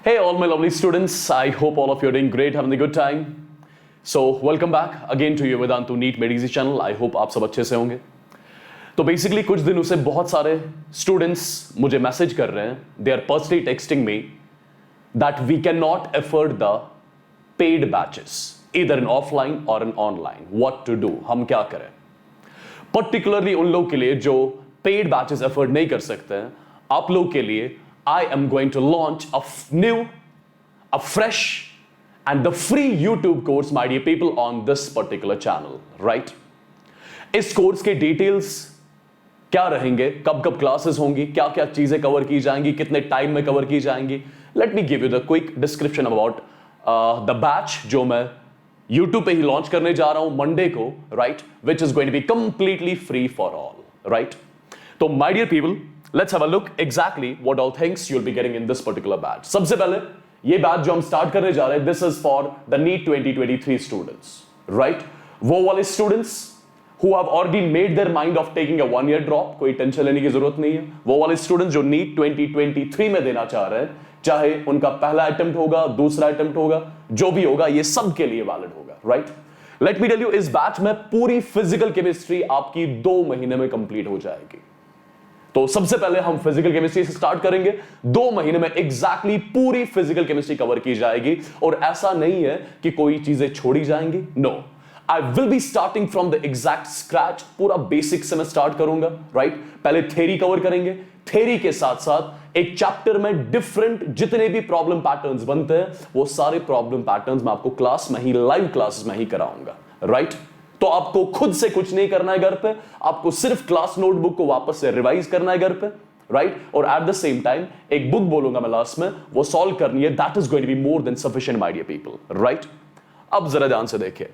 Hey, all my lovely students. I hope all of you are doing great, having a good time. So, welcome back again to your Vedantu NEET Med Easy channel. I hope आप सब अच्छे से होंगे. तो basically कुछ दिनों से बहुत सारे स्टूडेंट्स मुझे मैसेज कर रहे हैं. They are personally texting me that we cannot afford the paid batches, either in offline or in online. What to do? हम क्या करें? Particularly उन लोग के लिए जो paid batches afford नहीं कर सकते हैं, आप लोग के लिए I am going to launch a fresh and the free YouTube course, my dear people, on this particular channel, right? इस कोर्स के डिटेल्स क्या रहेंगे, कब कब क्लासेस होंगी, क्या क्या चीजें कवर की जाएंगी, कितने टाइम में कवर की जाएंगी. Let me give you the quick description about the batch जो मैं YouTube पे ही लॉन्च करने जा रहा हूं मंडे को, right, which is going to be completely free for all, right. तो my dear people, let's have a look exactly what all things you'll be getting in this particular batch. सबसे पहले ये batch जो हम start करने जा रहे हैं, this is for the NEET 2023 students, right? वो वाले students who have already made their mind of taking a 1-year drop, कोई टेंशन लेने की जरूरत नहीं है. वो वाले students जो NEET 2023 में देना चाह रहे हैं, चाहे उनका पहला अटेम्प्ट होगा, दूसरा अटेम्प्ट होगा, जो भी होगा, ये सब के लिए वैलिड होगा, right? Let me tell you, इस बैच में पूरी फिजिकल केमिस्ट्री आपकी 2 महीने में कंप्लीट हो जाएगी. तो सबसे पहले हम फिजिकल केमिस्ट्री से स्टार्ट करेंगे. 2 महीने में एग्जैक्टली पूरी फिजिकल केमिस्ट्री कवर की जाएगी. और ऐसा नहीं है कि कोई चीजें छोड़ी जाएंगी. No, I will be starting from the exact scratch. पूरा बेसिक से मैं स्टार्ट करूंगा, राइट. पहले थ्योरी कवर करेंगे. थ्योरी के साथ साथ एक चैप्टर में डिफरेंट जितने भी प्रॉब्लम पैटर्न्स बनते हैं, वो सारे प्रॉब्लम पैटर्न्स मैं आपको क्लास में ही, लाइव क्लासेस में ही कराऊंगा, राइट. तो आपको खुद से कुछ नहीं करना है घर पे, आपको सिर्फ क्लास नोटबुक को वापस से रिवाइज करना है घर पे, राइट. और एट द सेम टाइम एक बुक बोलूंगा मैं लास्ट में, वो सॉल्व करनी है. That is going to be more than sufficient my dear people, right. अब जरा ध्यान से देखिए,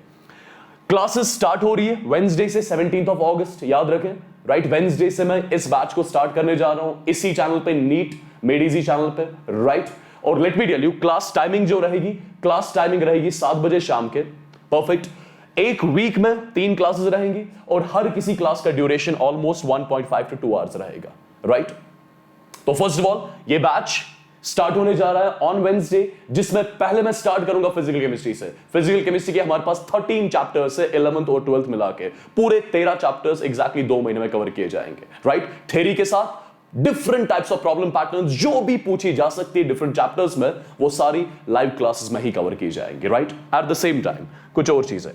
क्लासेस स्टार्ट हो रही है वेडनेसडे से 17th of August, याद रखें, राइट. वेडनेसडे से मैं इस बैच को स्टार्ट करने जा रहा हूं इसी चैनल पे, नीट मेड इजी चैनल पे, राइट. और let me tell you, class timing जो रहेगी, क्लास टाइमिंग रहेगी 7 बजे शाम के, परफेक्ट. एक वीक में 3 क्लासेस रहेंगी और हर किसी क्लास का ड्यूरेशन ऑलमोस्ट 1.5 to 2 आवर्स रहेगा, राइट. तो फर्स्ट ऑफ ऑल ये बैच स्टार्ट होने जा रहा है ऑन वेडनेसडे, जिसमें पहले मैं स्टार्ट करूंगा फिजिकल केमिस्ट्री से. फिजिकल केमिस्ट्री के हमारे पास 13 चैप्टर्स है, 11th और 12th मिला के पूरे 13 चैप्टर्स एग्जैक्टली 2 महीने में कवर किए जाएंगे, राइट. थ्योरी के साथ different types of problem patterns जो भी पूछी जा सकती है डिफरेंट चैप्टर्स में, वो सारी लाइव क्लासेस में ही कवर की जाएंगी, right. Eight the same time कुछ और चीजें,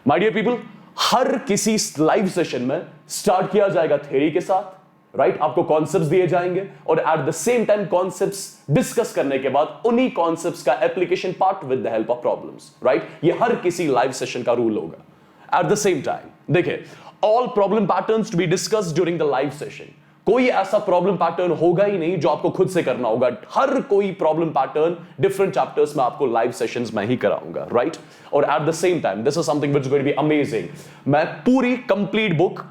माय डियर पीपल, हर किसी लाइव सेशन में स्टार्ट किया जाएगा थ्योरी के साथ, राइट. आपको कॉन्सेप्ट्स दिए जाएंगे और at the same time concepts discuss करने के बाद उन्हीं कॉन्सेप्ट्स का application part with the help of problems, right. ये हर किसी लाइव सेशन का रूल होगा. एट द सेम टाइम देखिए, all problem patterns to be discussed during the live session. कोई ऐसा प्रॉब्लम पैटर्न होगा ही नहीं जो आपको खुद से करना होगा. हर कोई प्रॉब्लम पैटर्न डिफरेंट चैप्टर्स में आपको लाइव सेशंस में ही कराऊंगा, राइट. और at the same time this is something which is going to be amazing. मैं पूरी complete book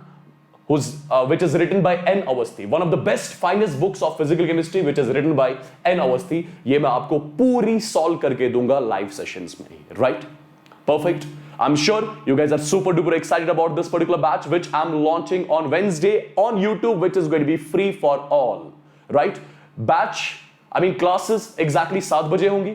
which is written by N. Awasthi, one of the best finest books of physical chemistry, which is written by N. Awasthi, ये मैं आपको पूरी solve करके दूंगा live sessions में ही, right. Perfect. I'm sure you guys are super duper excited about this particular batch, which I'm launching on Wednesday on YouTube, which is going to be free for all, right. Batch, I mean classes exactly 7 बजे होंगी.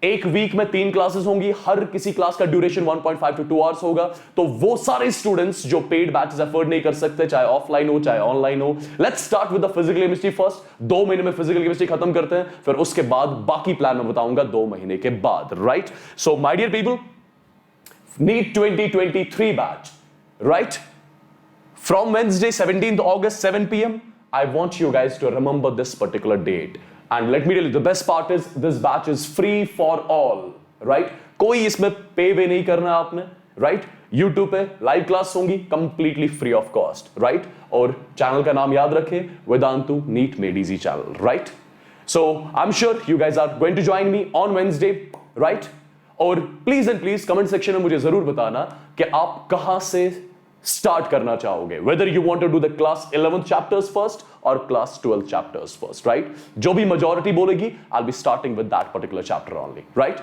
एक week में 3 classes होंगी. हर किसी class का duration 1.5 to 2 hours होगा. तो वो सारे स्टूडेंट्स जो पेड बैचेस अफोर्ड नहीं कर सकते, चाहे ऑफलाइन हो चाहे ऑनलाइन हो, let's start with the physical chemistry first. 2 महीने में फिजिकल केमिस्ट्री खत्म करते हैं, फिर उसके बाद बाकी प्लान मैं बताऊंगा 2 महीने के बाद, right. So my dear people, NEET 2023 batch, right? From Wednesday 17th August 7 p.m. I want you guys to remember this particular date. And let me tell you, the best part is this batch is free for all, right? कोई इसमें पे वे नहीं करना आपने, right? YouTube पे live class होंगी completely free of cost, right? और channel का नाम याद रखें, Vedantu NEET Made Easy channel, right? So I'm sure you guys are going to join me on Wednesday, right? और please and please comment section में मुझे जरूर बताना कि आप कहां से स्टार्ट करना चाहोगे, whether you want to do the class 11th chapters first और class 12th chapters first, right. जो भी मेजॉरिटी बोलेगी, I will be starting with that particular chapter only, right.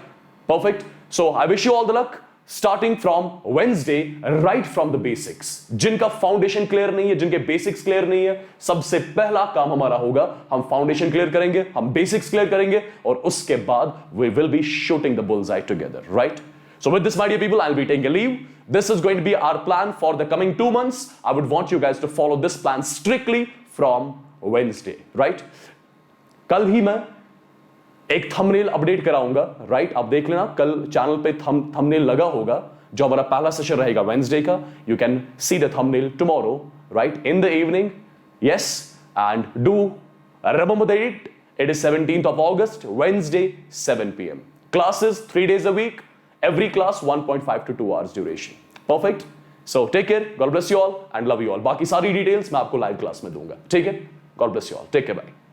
Perfect. So I wish you all the luck. Starting from Wednesday right from the basics. जिनका foundation clear नहीं है, जिनके basics clear नहीं है, सबसे पहला काम हमारा होगा, हम फाउंडेशन क्लियर करेंगे, हम बेसिक्स क्लियर करेंगे, और उसके बाद we will be shooting the bull's eye together, right? So with this, my dear people, I'll be taking a leave. This is going to be our plan for the coming 2 months. I would want you guys to follow this plan strictly from Wednesday, right? कल ही मैं एक thumbnail update कराऊंगा, right? आप देख लेना, कल channel पे thumbnail लगा होगा, जो हमारा पहला सेशन रहेगा वेंसडे का. You can see the thumbnail tomorrow, right, in the evening. Yes, and do remember the date. It is 17th of August, Wednesday, 7 p.m. Classes 3 days a week. Every class 1.5 to 2 hours duration. Perfect. So take care. God bless you all and love you all. बाकी सारी details मैं आपको live class में दूंगा. ठीक है? God bless you all. Take care. Bye.